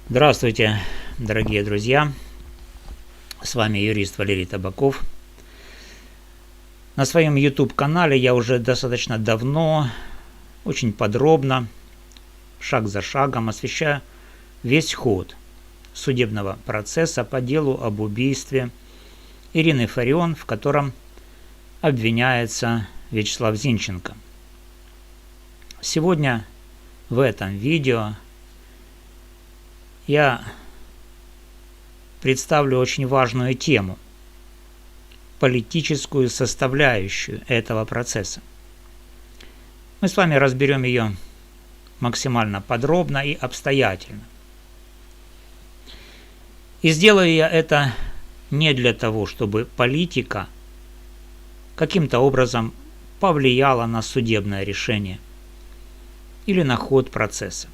Здравствуйте, дорогие друзья! С вами юрист Валерий Табаков. На своем YouTube-канале я уже достаточно давно, очень подробно, шаг за шагом освещаю весь ход судебного процесса по делу об убийстве Ирины Фарион, в котором обвиняется Вячеслав Зинченко. Сегодня в этом видео я представлю очень важную тему – политическую составляющую этого процесса. Мы с вами разберем ее максимально подробно и обстоятельно. И сделаю я это не для того, чтобы политика каким-то образом повлияла на судебное решение или на ход процесса.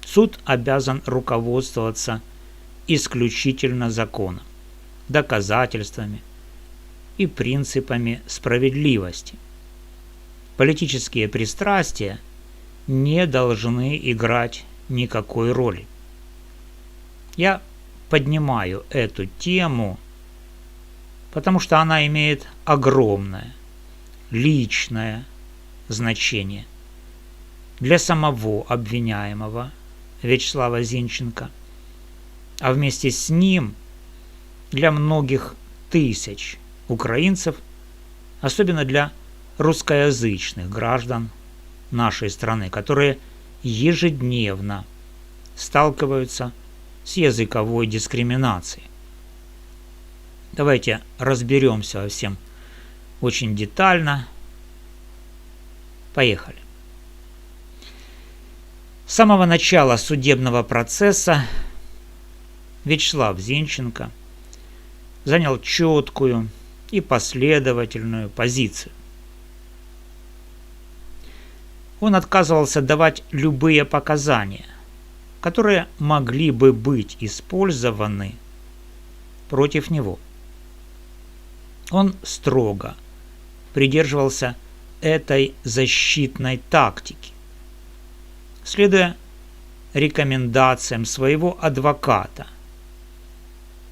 Суд обязан руководствоваться исключительно законом, доказательствами и принципами справедливости. Политические пристрастия не должны играть никакой роли. Я поднимаю эту тему, потому что она имеет огромное личное значение для самого обвиняемого Вячеслава Зинченко, а вместе с ним для многих тысяч украинцев, особенно для русскоязычных граждан нашей страны, которые ежедневно сталкиваются с языковой дискриминацией. Давайте разберемся во всем очень детально. Поехали. С самого начала судебного процесса Вячеслав Зинченко занял четкую и последовательную позицию. Он отказывался давать любые показания, которые могли бы быть использованы против него. Он строго придерживался этой защитной тактики, следуя рекомендациям своего адвоката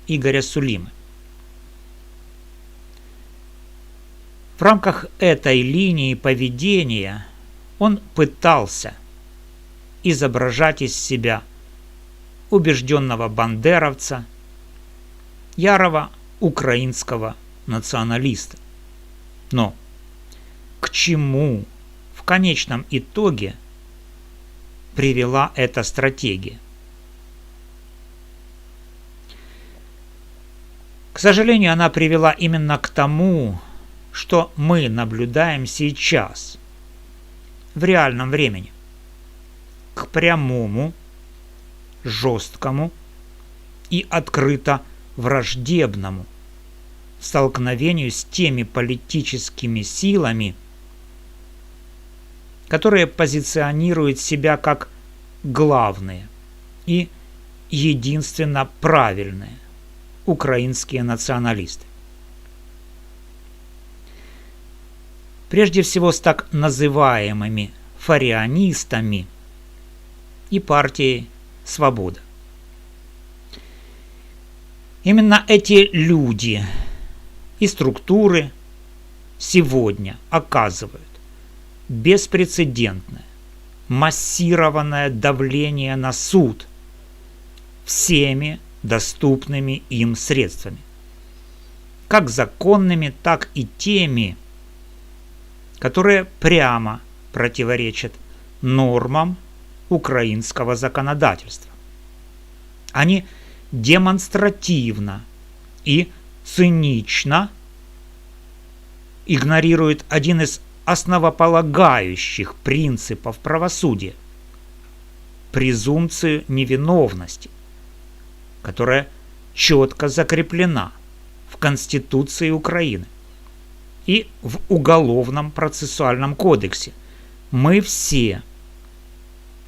Игоря Сулимы. В рамках этой линии поведения он пытался изображать из себя убежденного бандеровца, ярого украинского националиста. Но к чему в конечном итоге привела эта стратегия? К сожалению, она привела именно к тому, что мы наблюдаем сейчас, в реальном времени, к прямому, жесткому и открыто враждебному столкновению с теми политическими силами, которые позиционируют себя как главные и единственно правильные украинские националисты. Прежде всего с так называемыми фарионистами и партией «Свобода». Именно эти люди и структуры сегодня оказывают беспрецедентное, массированное давление на суд всеми доступными им средствами, как законными, так и теми, которые прямо противоречат нормам украинского законодательства. Они демонстративно и цинично игнорируют один из основополагающих принципов правосудия – презумпцию невиновности, которая четко закреплена в Конституции Украины и в Уголовном процессуальном кодексе. Мы все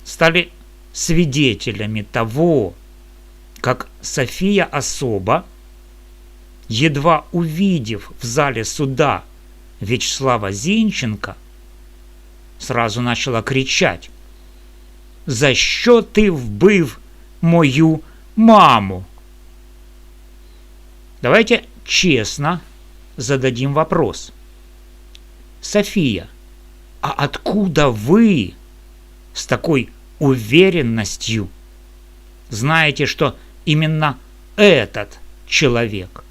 стали свидетелями того, как София Особа, едва увидев в зале суда Вячеслава Зинченка, сразу начала кричать: «За що ти вбив мою маму. Давайте честно зададим вопрос. София, а откуда вы с такой уверенностью знаете, что именно этот человек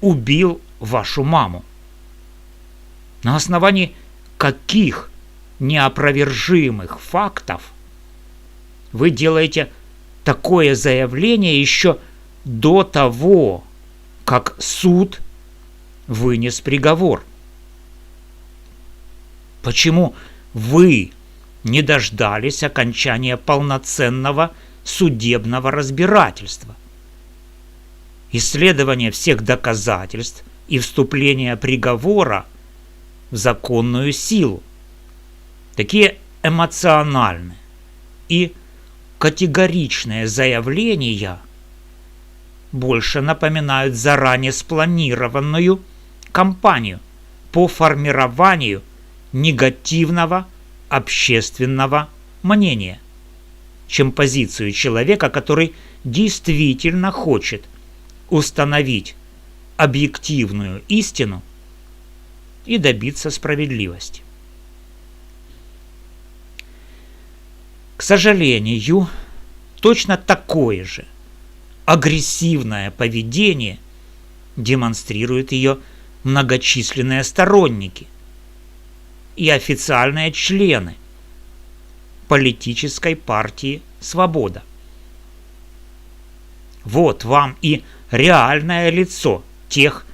убил вашу маму? На основании каких неопровержимых фактов вы делаете такое заявление еще до того, как суд вынес приговор? Почему вы не дождались окончания полноценного судебного разбирательства, исследования всех доказательств и вступления приговора в законную силу? Такие эмоциональные и категоричные заявления больше напоминают заранее спланированную кампанию по формированию негативного общественного мнения, чем позицию человека, который действительно хочет установить объективную истину и добиться справедливости. К сожалению, точно такое же агрессивное поведение демонстрируют ее многочисленные сторонники и официальные члены политической партии «Свобода». Вот вам и реальное лицо тех,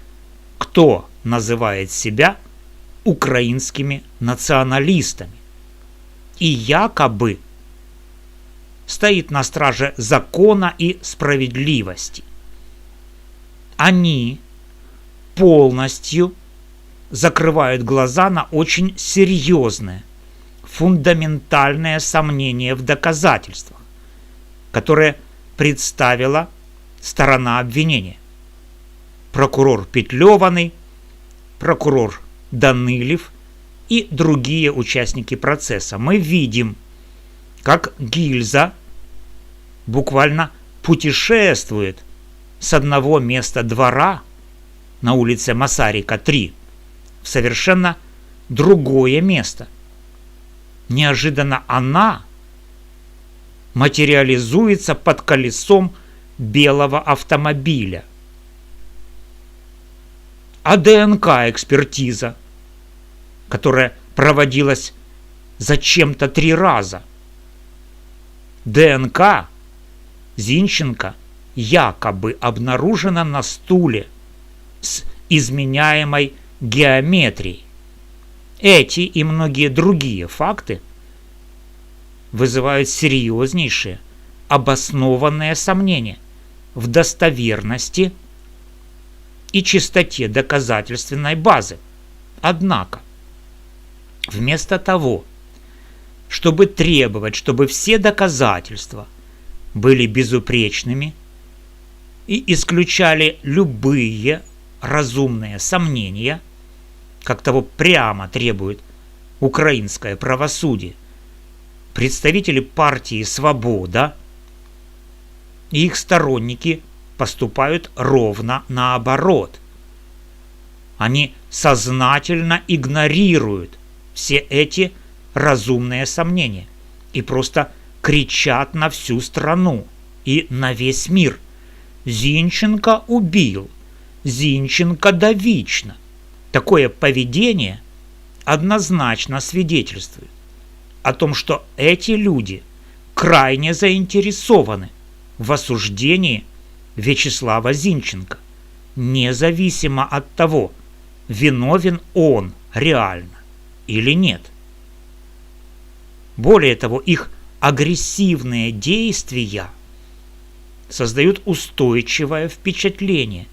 кто называет себя украинскими националистами и якобы стоит на страже закона и справедливости. Они полностью закрывают глаза на очень серьезные, фундаментальные сомнения в доказательствах, которые представила сторона обвинения. Прокурор Петлеваный, прокурор Данилев и другие участники процесса. Мы видим, как гильза буквально путешествует с одного места двора на улице Масарика, 3 в совершенно другое место. Неожиданно она материализуется под колесом белого автомобиля. А ДНК-экспертиза, которая проводилась зачем-то 3 раза. ДНК Зинченко якобы обнаружена на стуле с изменяемой геометрией. Эти и многие другие факты вызывают серьезнейшие обоснованные сомнения в достоверности и чистоте доказательственной базы. Однако, вместо того, чтобы требовать, чтобы все доказательства были безупречными и исключали любые разумные сомнения, как того прямо требует украинское правосудие, представители партии «Свобода» и их сторонники поступают ровно наоборот. Они сознательно игнорируют все эти разумные сомнения и просто кричат на всю страну и на весь мир: Зинченко убил, Зинченко довечно. Такое поведение однозначно свидетельствует о том, что эти люди крайне заинтересованы в осуждении Вячеслава Зинченко, независимо от того, виновен он реально или нет. Более того, их агрессивные действия создают устойчивое впечатление,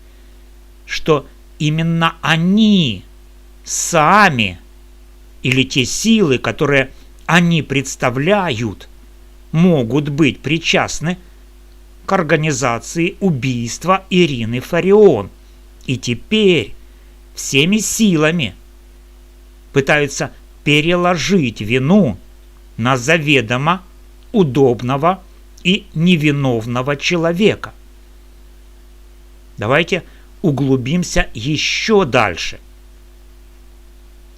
что именно они сами или те силы, которые они представляют, могут быть причастны к организации убийства Ирины Фарион. И теперь всеми силами пытаются переложить вину на заведомо удобного и невиновного человека. Давайте углубимся еще дальше.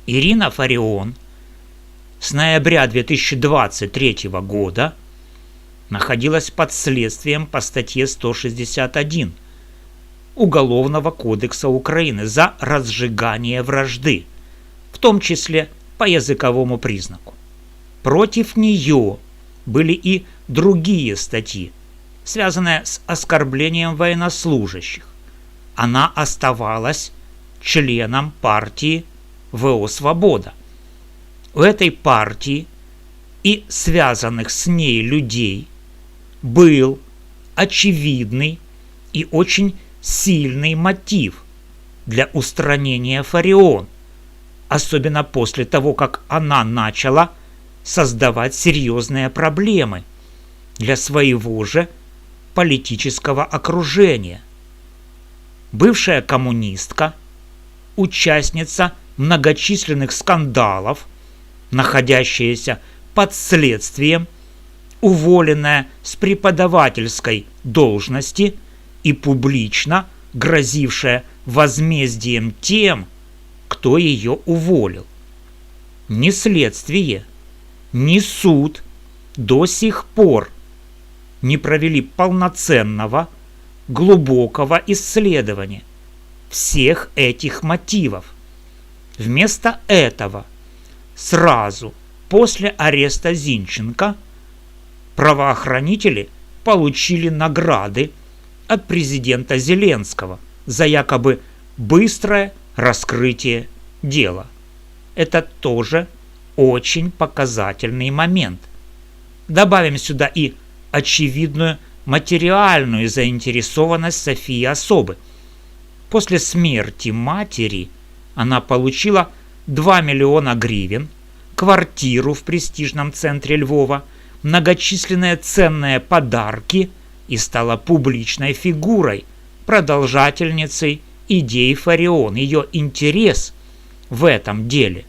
Ирина Фарион с ноября 2023 года находилась под следствием по статье 161 Уголовного кодекса Украины за разжигание вражды, в том числе по языковому признаку. Против нее были и другие статьи, связанные с оскорблением военнослужащих. Она оставалась членом партии ВО «Свобода». У этой партии и связанных с ней людей был очевидный и очень сильный мотив для устранения Фарион, особенно после того, как она начала создавать серьезные проблемы для своего же политического окружения. Бывшая коммунистка, участница многочисленных скандалов, находящаяся под следствием, уволенная с преподавательской должности и публично грозившая возмездием тем, кто ее уволил. Ни следствие, ни суд до сих пор не провели полноценного, глубокого исследования всех этих мотивов. Вместо этого сразу после ареста Зинченко правоохранители получили награды от президента Зеленского за якобы быстрое раскрытие дела. Это тоже очень показательный момент. Добавим сюда и очевидную материальную заинтересованность Софии Особы. После смерти матери она получила 2 миллиона гривен, квартиру в престижном центре Львова, многочисленные ценные подарки и стала публичной фигурой, продолжательницей идей Фарион. Ее интерес в этом деле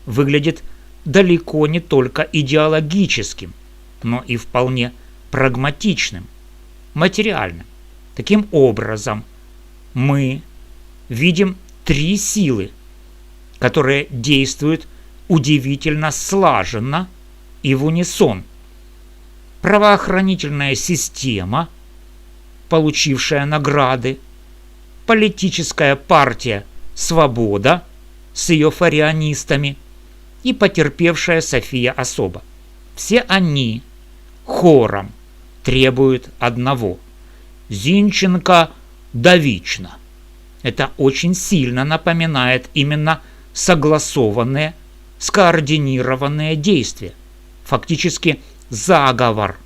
выглядит далеко не только идеологическим, но и вполне прагматичным, материальным. Таким образом, мы видим 3 силы, которые действуют удивительно слаженно и в унисон. Правоохранительная система, получившая награды, политическая партия «Свобода» с ее фарионистами и потерпевшая София Особа. Все они хором требуют одного – Зинченко довечно. Это очень сильно напоминает именно согласованные, скоординированные действия, фактически заговор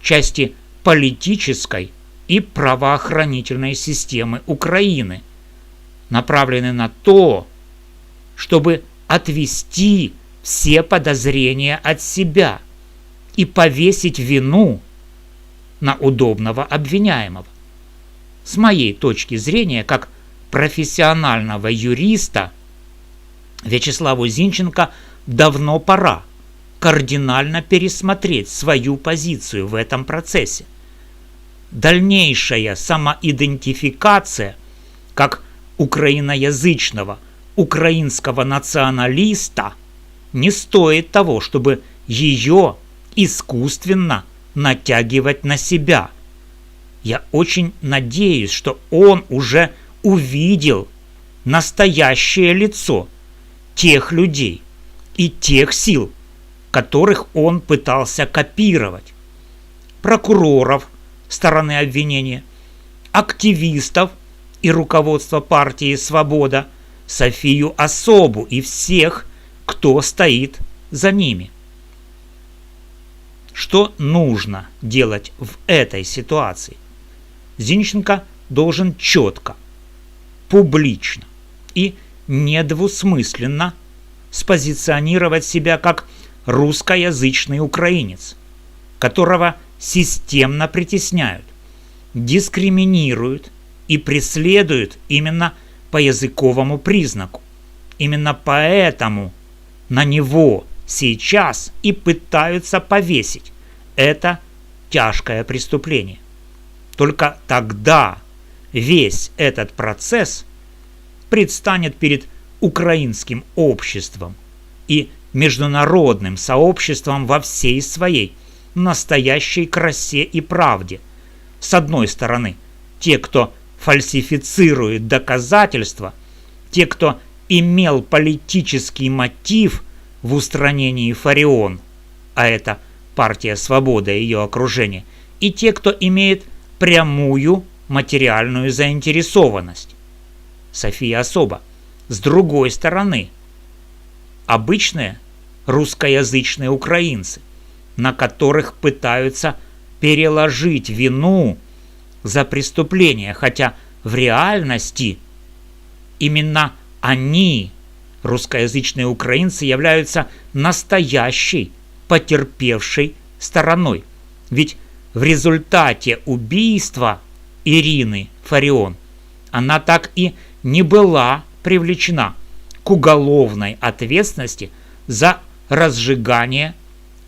части политической и правоохранительной системы Украины, направленный на то, чтобы отвести все подозрения от себя и повесить вину на удобного обвиняемого. С моей точки зрения, как профессионального юриста, Вячеславу Зинченко давно пора кардинально пересмотреть свою позицию в этом процессе. Дальнейшая самоидентификация как украиноязычного, украинского националиста не стоит того, чтобы ее искусственно натягивать на себя. Я очень надеюсь, что он уже увидел настоящее лицо тех людей и тех сил, которых он пытался копировать. Прокуроров стороны обвинения, активистов и руководство партии «Свобода», Софию Особу и всех, кто стоит за ними. Что нужно делать в этой ситуации? Зинченко должен четко, публично и недвусмысленно спозиционировать себя как русскоязычный украинец, которого системно притесняют, дискриминируют и преследуют именно по языковому признаку. Именно поэтому на него сейчас и пытаются повесить это тяжкое преступление. Только тогда весь этот процесс предстанет перед украинским обществом и международным сообществом во всей своей настоящей красе и правде. С одной стороны, те, кто фальсифицирует доказательства, те, кто имел политический мотив в устранении Фарион, а это партия «Свобода» и ее окружение, и те, кто имеет прямую материальную заинтересованность. София особо. С другой стороны, обычные русскоязычные украинцы, на которых пытаются переложить вину за преступления, хотя в реальности именно они, русскоязычные украинцы, являются настоящей потерпевшей стороной. Ведь в результате убийства Ирины Фарион она так и не была привлечена к уголовной ответственности за разжигание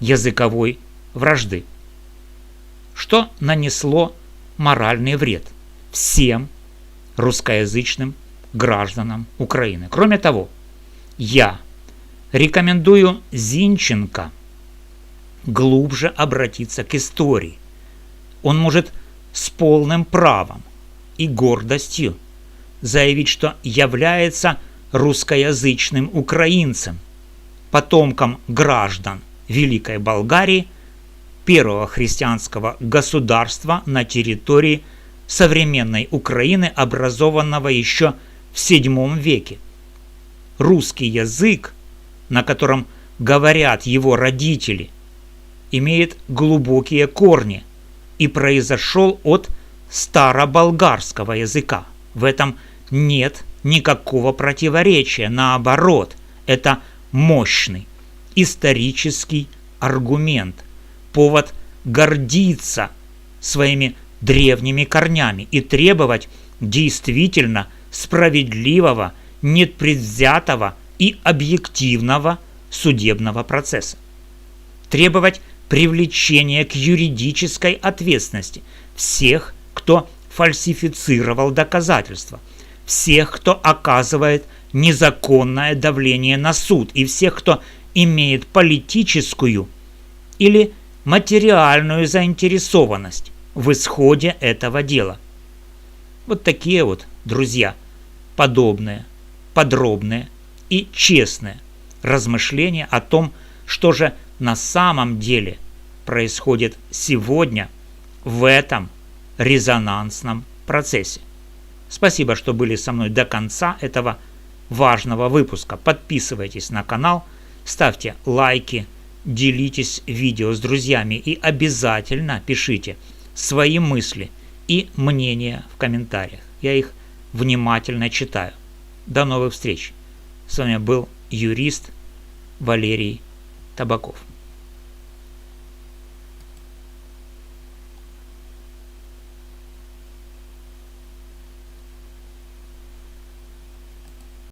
языковой вражды, что нанесло моральный вред всем русскоязычным гражданам Украины. Кроме того, я рекомендую Зинченко глубже обратиться к истории. Он может с полным правом и гордостью заявить, что является русскоязычным украинцем, потомком граждан Великой Болгарии, первого христианского государства на территории современной Украины, образованного еще в VII веке. Русский язык, на котором говорят его родители, имеет глубокие корни и произошел от староболгарского языка. В этом нет никакого противоречия, наоборот, это мощный исторический аргумент, повод гордиться своими древними корнями и требовать действительно справедливого, непредвзятого и объективного судебного процесса. Требовать привлечения к юридической ответственности всех, кто фальсифицировал доказательства, всех, кто оказывает незаконное давление на суд, и всех, кто имеет политическую или материальную заинтересованность в исходе этого дела. Вот такие вот, друзья, подробные и честные размышления о том, что же на самом деле происходит сегодня в этом резонансном процессе. Спасибо, что были со мной до конца этого важного выпуска. Подписывайтесь на канал, ставьте лайки, делитесь видео с друзьями и обязательно пишите свои мысли и мнения в комментариях. Я их внимательно читаю. До новых встреч. С вами был юрист Валерий Табаков.